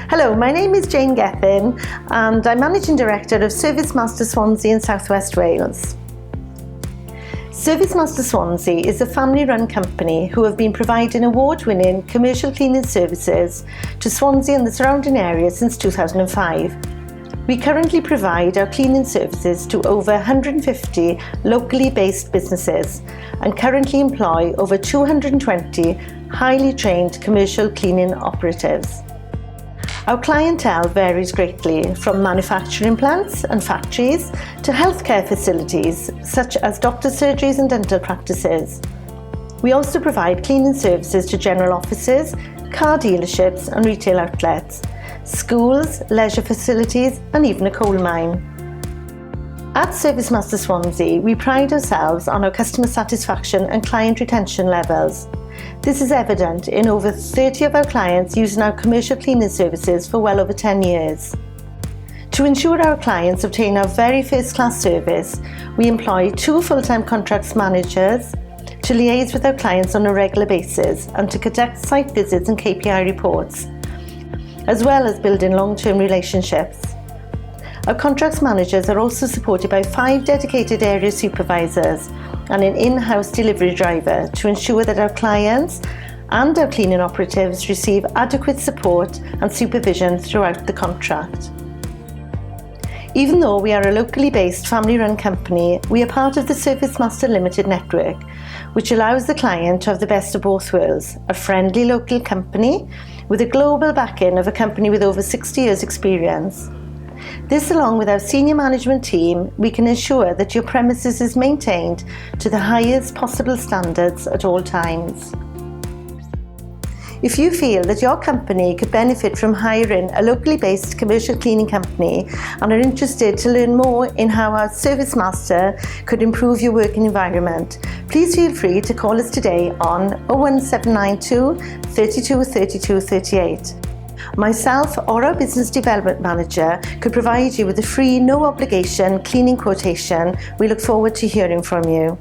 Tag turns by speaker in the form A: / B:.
A: Hello, my name is Jayne Gethin and I'm Managing Director of ServiceMaster Swansea in South West Wales. ServiceMaster Swansea is a family-run company who have been providing award-winning commercial cleaning services to Swansea and the surrounding area since 2005. We currently provide our cleaning services to over 150 locally based businesses and currently employ over 220 highly trained commercial cleaning operatives. Our clientele varies greatly, from manufacturing plants and factories to healthcare facilities such as doctor surgeries and dental practices. We also provide cleaning services to general offices, car dealerships and retail outlets, schools, leisure facilities and even a coal mine. At ServiceMaster Swansea, we pride ourselves on our customer satisfaction and client retention levels. This is evident in over 30 of our clients using our commercial cleaning services for well over 10 years. To ensure our clients obtain our very first-class service, we employ 2 full-time contracts managers to liaise with our clients on a regular basis and to conduct site visits and KPI reports, as well as building long-term relationships. Our contracts managers are also supported by 5 dedicated area supervisors and an in-house delivery driver to ensure that our clients and our cleaning operatives receive adequate support and supervision throughout the contract. Even though we are a locally based family-run company, we are part of the ServiceMaster Limited network, which allows the client to have the best of both worlds: a friendly local company with a global backing of a company with over 60 years experience. This, along with our senior management team, we can ensure that your premises is maintained to the highest possible standards at all times. If you feel that your company could benefit from hiring a locally based commercial cleaning company and are interested to learn more in how our ServiceMaster could improve your working environment, please feel free to call us today on 01792 32 32 38. Myself or our Business Development Manager could provide you with a free, no obligation cleaning quotation. We look forward to hearing from you.